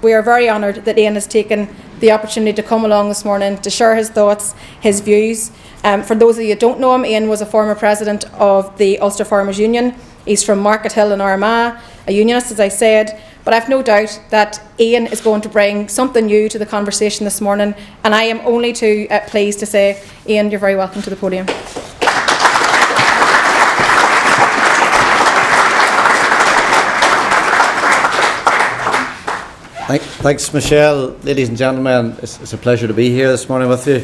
we are very honoured that Ian has taken the opportunity to come along this morning to share his thoughts, his views. For those of you who don't know him, Ian was a former president of the Ulster Farmers Union. He's from Market Hill in Armagh, a unionist, as I said. But I've no doubt that Ian is going to bring something new to the conversation this morning, and I am only too pleased to say, Ian, you're very welcome to the podium. Thanks, Michelle. Ladies and gentlemen, it's a pleasure to be here this morning with you.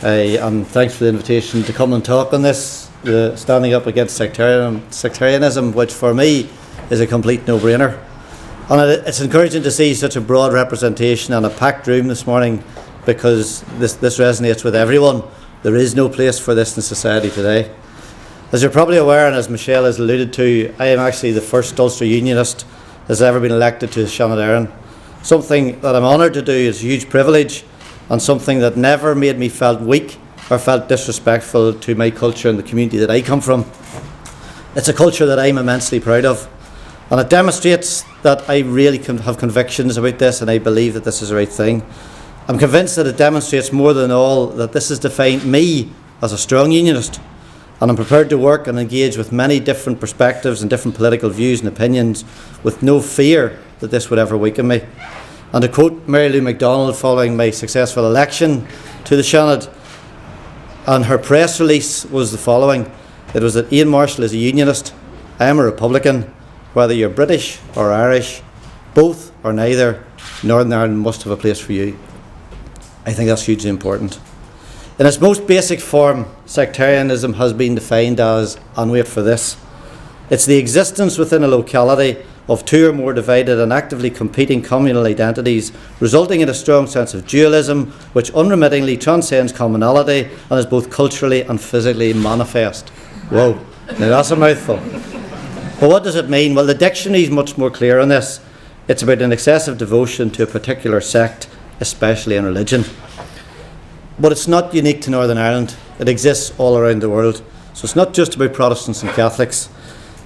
And thanks for the invitation to come and talk on this, standing up against sectarianism, which for me is a complete no-brainer. And it's encouraging to see such a broad representation and a packed room this morning, because this resonates with everyone. There is no place for this in society today. As you're probably aware, and as Michelle has alluded to, I am actually the first Ulster Unionist that's ever been elected to Seanad Éireann. Something that I'm honoured to do is a huge privilege, and something that never made me felt weak or felt disrespectful to my culture and the community that I come from. It's a culture that I'm immensely proud of, and it demonstrates that I really have convictions about this, and I believe that this is the right thing. I'm convinced that it demonstrates more than all that this has defined me as a strong unionist, and I'm prepared to work and engage with many different perspectives and different political views and opinions with no fear that this would ever weaken me. And to quote Mary Lou MacDonald following my successful election to the Seanad, and her press release was the following: it was that Ian Marshall is a unionist, I am a Republican, whether you're British or Irish, both or neither, Northern Ireland must have a place for you. I think that's hugely important. In its most basic form, sectarianism has been defined as, and wait for this, it's the existence within a locality of two or more divided and actively competing communal identities, resulting in a strong sense of dualism which unremittingly transcends commonality and is both culturally and physically manifest. Whoa, now that's a mouthful. But what does it mean? Well, the dictionary is much more clear on this. It's about an excessive devotion to a particular sect, especially in religion. But it's not unique to Northern Ireland. It exists all around the world. So it's not just about Protestants and Catholics.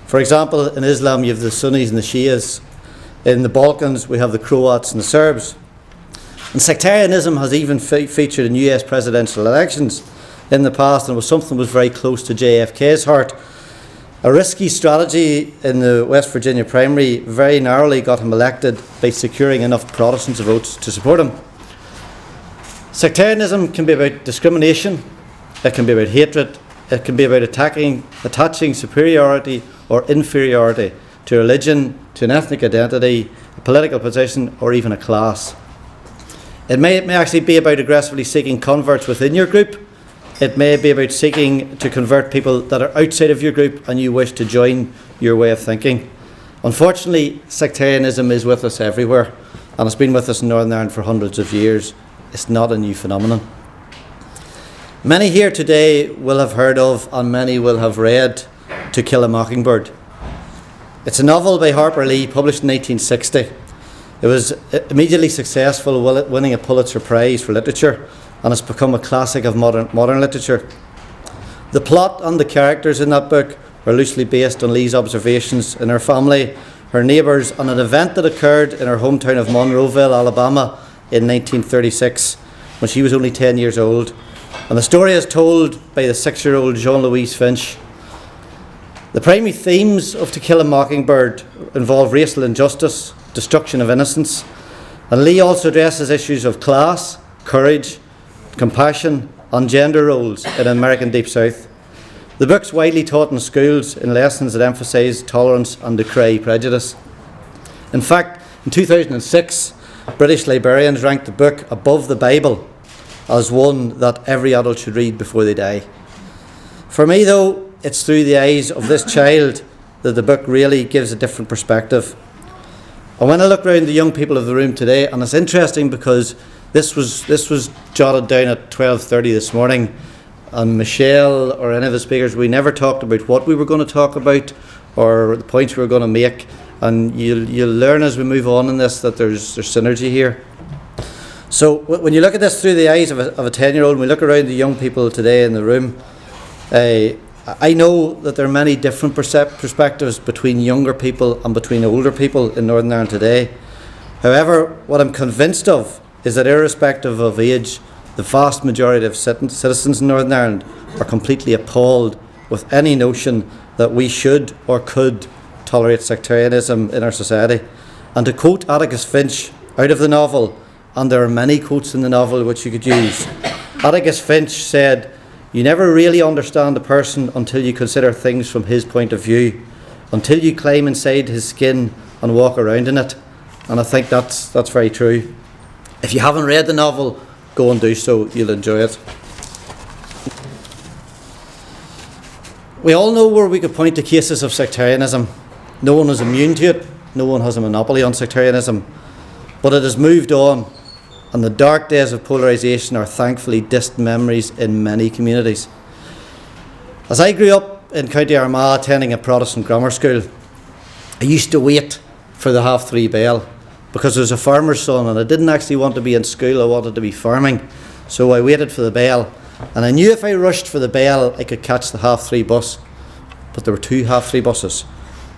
For example, in Islam you have the Sunnis and the Shias. In the Balkans we have the Croats and the Serbs. And sectarianism has even featured in US presidential elections in the past, and was something that was very close to JFK's heart. A risky strategy in the West Virginia primary very narrowly got him elected by securing enough Protestant votes to support him. Sectarianism can be about discrimination, it can be about hatred, it can be about attaching superiority or inferiority to religion, to an ethnic identity, a political position, or even a class. It may actually be about aggressively seeking converts within your group. It may be about seeking to convert people that are outside of your group and you wish to join your way of thinking. Unfortunately, sectarianism is with us everywhere, and it's been with us in Northern Ireland for hundreds of years. It's not a new phenomenon. Many here today will have heard of, and many will have read, To Kill a Mockingbird. It's a novel by Harper Lee, published in 1860. It was immediately successful, winning a Pulitzer Prize for literature, and it's become a classic of modern literature. The plot and the characters in that book are loosely based on Lee's observations in her family, her neighbours, and an event that occurred in her hometown of Monroeville, Alabama in 1936, when she was only 10 years old. And the story is told by the 6-year-old Jean-Louis Finch. The primary themes of To Kill a Mockingbird involve racial injustice, destruction of innocence, and Lee also addresses issues of class, courage, compassion and gender roles in American Deep South. The book's widely taught in schools in lessons that emphasise tolerance and decry prejudice. In fact, in 2006, British librarians ranked the book above the Bible as one that every adult should read before they die. For me, though, it's through the eyes of this child that the book really gives a different perspective. And when I look around the young people of the room today, and it's interesting because this was jotted down at 12:30 this morning, and Michelle or any of the speakers, we never talked about what we were going to talk about or the points we were going to make, and you'll learn as we move on in this that there's synergy here. So when you look at this through the eyes of a 10-year-old, and we look around the young people today in the room, I know that there are many different perspectives between younger people and between older people in Northern Ireland today. However, what I'm convinced of is that irrespective of age, the vast majority of citizens in Northern Ireland are completely appalled with any notion that we should or could tolerate sectarianism in our society. And to quote Atticus Finch out of the novel, and there are many quotes in the novel which you could use, Atticus Finch said, "You never really understand a person until you consider things from his point of view, until you climb inside his skin and walk around in it." And I think that's very true. If you haven't read the novel, go and do so, you'll enjoy it. We all know where we could point to cases of sectarianism. No one is immune to it, no one has a monopoly on sectarianism, but it has moved on, and the dark days of polarisation are thankfully distant memories in many communities. As I grew up in County Armagh attending a Protestant grammar school, I used to wait for the 3:30 bell because I was a farmer's son and I didn't actually want to be in school, I wanted to be farming. So I waited for the bell, and I knew if I rushed for the bell I could catch the 3:30 bus. But there were two 3:30 buses.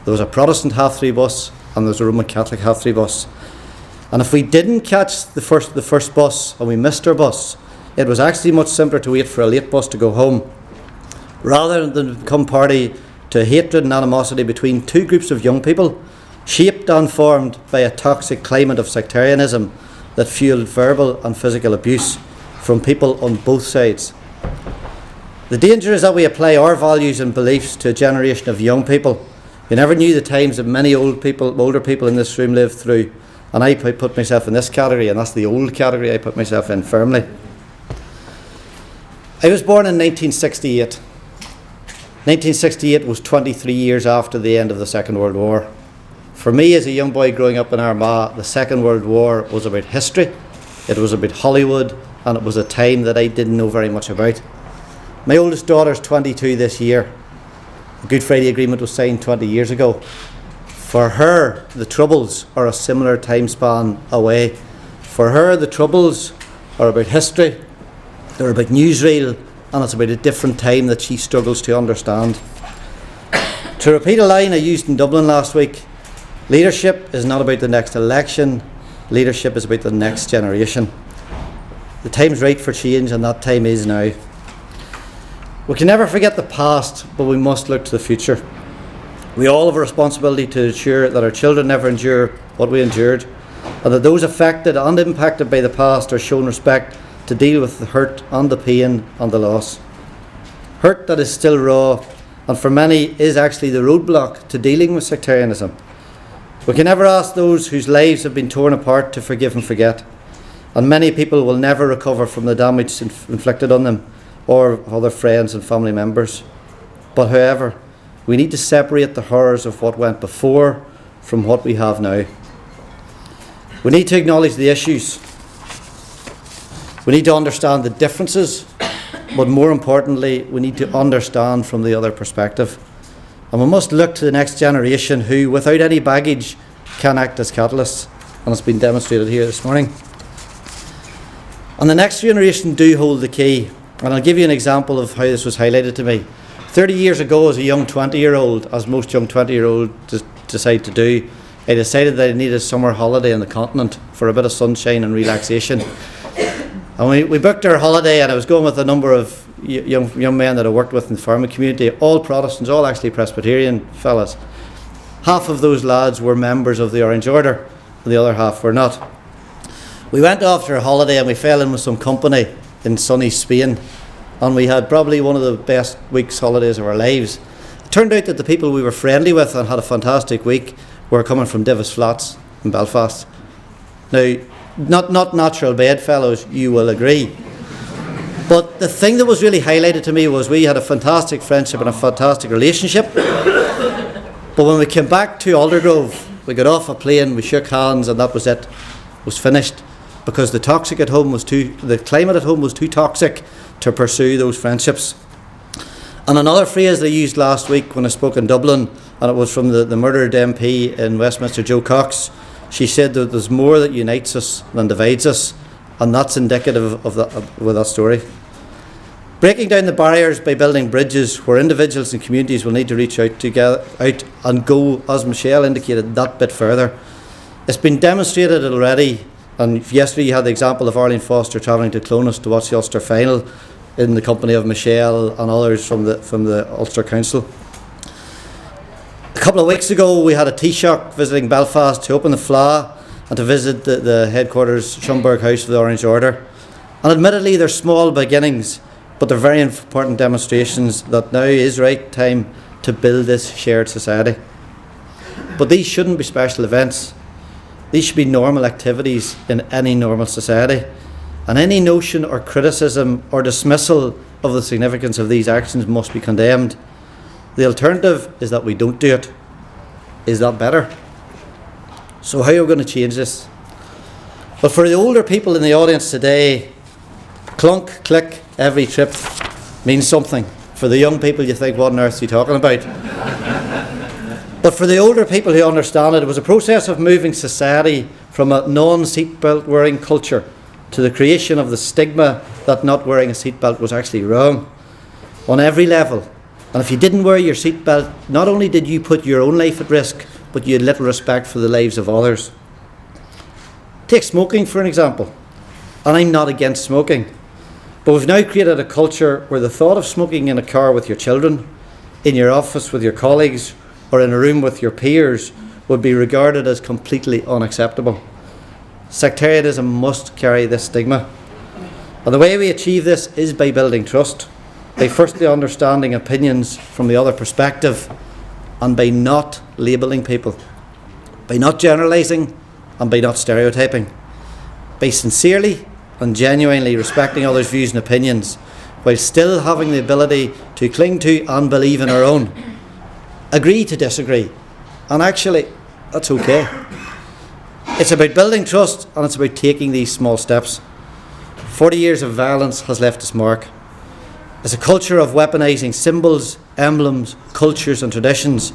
There was a Protestant 3:30 bus and there was a Roman Catholic 3:30 bus. And if we didn't catch the first bus and we missed our bus, it was actually much simpler to wait for a late bus to go home, rather than become party to hatred and animosity between two groups of young people, shaped and formed by a toxic climate of sectarianism that fueled verbal and physical abuse from people on both sides. The danger is that we apply our values and beliefs to a generation of young people who never knew the times that many older people in this room lived through. And I put myself in this category, and that's the old category I put myself in firmly. I was born in 1968. 1968 was 23 years after the end of the Second World War. For me, as a young boy growing up in Armagh, the Second World War was about history, it was about Hollywood, and it was a time that I didn't know very much about. My oldest daughter's 22 this year. The Good Friday Agreement was signed 20 years ago. For her, the Troubles are a similar time span away. For her, the Troubles are about history, they're about newsreel, and it's about a different time that she struggles to understand. To repeat a line I used in Dublin last week, leadership is not about the next election, leadership is about the next generation. The time's right for change, and that time is now. We can never forget the past, but we must look to the future. We all have a responsibility to ensure that our children never endure what we endured, and that those affected and impacted by the past are shown respect to deal with the hurt and the pain and the loss. Hurt that is still raw, and for many is actually the roadblock to dealing with sectarianism. We can never ask those whose lives have been torn apart to forgive and forget, and many people will never recover from the damage inflicted on them or other friends and family members. But however, we need to separate the horrors of what went before from what we have now. We need to acknowledge the issues. We need to understand the differences, but more importantly, we need to understand from the other perspective. And we must look to the next generation who, without any baggage, can act as catalysts. And it's been demonstrated here this morning. And the next generation do hold the key. And I'll give you an example of how this was highlighted to me. 30 years ago, as a young 20-year-old, as most young 20-year-olds decide to do, I decided that I needed a summer holiday on the continent for a bit of sunshine and relaxation. And we booked our holiday, and I was going with a number of young men that I worked with in the farming community, all Protestants, all actually Presbyterian fellas. Half of those lads were members of the Orange Order, and the other half were not. We went off for a holiday and we fell in with some company in sunny Spain, and we had probably one of the best week's holidays of our lives. It turned out that the people we were friendly with and had a fantastic week were coming from Divis Flats in Belfast. Now, not natural bedfellows, you will agree. But the thing that was really highlighted to me was we had a fantastic friendship and a fantastic relationship. But when we came back to Aldergrove, we got off a plane, we shook hands, and that was it. It was finished, because the climate at home was too toxic to pursue those friendships. And another phrase they used last week when I spoke in Dublin, and it was from the murdered MP in Westminster, Jo Cox. She said that there's more that unites us than divides us, and that's indicative of that story. Breaking down the barriers by building bridges where individuals and communities will need to reach out and go, as Michelle indicated, that bit further. It's been demonstrated already, and yesterday you had the example of Arlene Foster travelling to Clonus to watch the Ulster final in the company of Michelle and others from the Ulster Council. A couple of weeks ago we had a Taoiseach visiting Belfast to open the Fleadh and to visit the headquarters, Schomburg House of the Orange Order. And admittedly they're small beginnings, but they're very important demonstrations that now is right time to build this shared society. But these shouldn't be special events. These should be normal activities in any normal society. And any notion or criticism or dismissal of the significance of these actions must be condemned. The alternative is that we don't do it. Is that better? So how are we going to change this? Well, for the older people in the audience today, clunk, click, every trip means something. For the young people, you think, what on earth are you talking about? But for the older people who understand it, it was a process of moving society from a non-seatbelt wearing culture to the creation of the stigma that not wearing a seatbelt was actually wrong on every level. And if you didn't wear your seatbelt, not only did you put your own life at risk, but you had little respect for the lives of others. Take smoking for an example. And I'm not against smoking. But we've now created a culture where the thought of smoking in a car with your children, in your office with your colleagues, or in a room with your peers would be regarded as completely unacceptable. Sectarianism must carry this stigma. And the way we achieve this is by building trust, by firstly understanding opinions from the other perspective, and by not labelling people, by not generalising, and by not stereotyping, by sincerely and genuinely respecting others' views and opinions, while still having the ability to cling to and believe in our own. Agree to disagree, and actually that's okay. It's about building trust, and it's about taking these small steps. 40 years of violence has left its mark. As a culture of weaponising symbols, emblems, cultures and traditions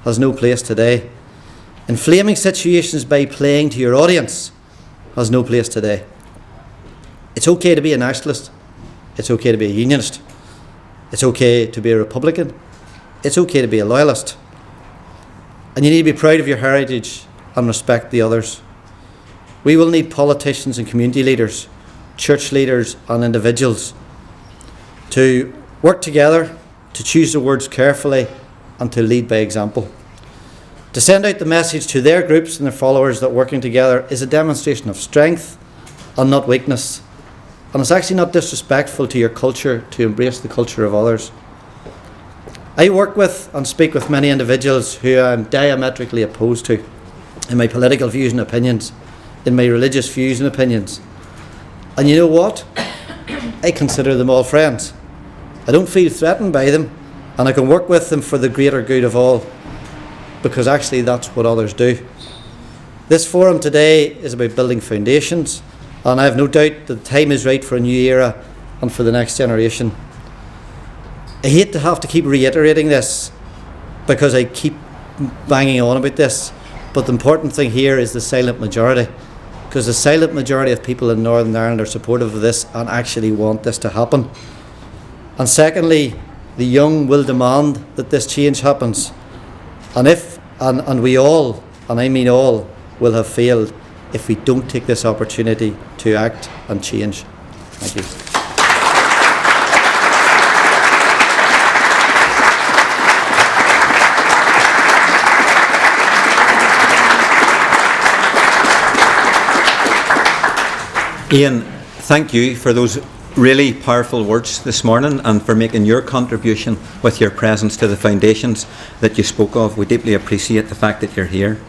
has no place today. Inflaming situations by playing to your audience has no place today. It's okay to be a nationalist. It's okay to be a unionist. It's okay to be a Republican. It's okay to be a loyalist. And you need to be proud of your heritage and respect the others. We will need politicians and community leaders, church leaders and individuals to work together, to choose the words carefully and to lead by example. To send out the message to their groups and their followers that working together is a demonstration of strength and not weakness. And it's actually not disrespectful to your culture to embrace the culture of others. I work with and speak with many individuals who I am diametrically opposed to in my political views and opinions, in my religious views and opinions. And you know what? I consider them all friends. I don't feel threatened by them, and I can work with them for the greater good of all, because actually that's what others do. This forum today is about building foundations, and I have no doubt that the time is right for a new era and for the next generation. I hate to have to keep reiterating this because I keep banging on about this, but the important thing here is the silent majority, because the silent majority of people in Northern Ireland are supportive of this and actually want this to happen. And secondly, the young will demand that this change happens. And we all, and I mean all, will have failed if we don't take this opportunity to act and change. Thank you. Ian, thank you for those really powerful words this morning and for making your contribution with your presence to the foundations that you spoke of. We deeply appreciate the fact that you're here.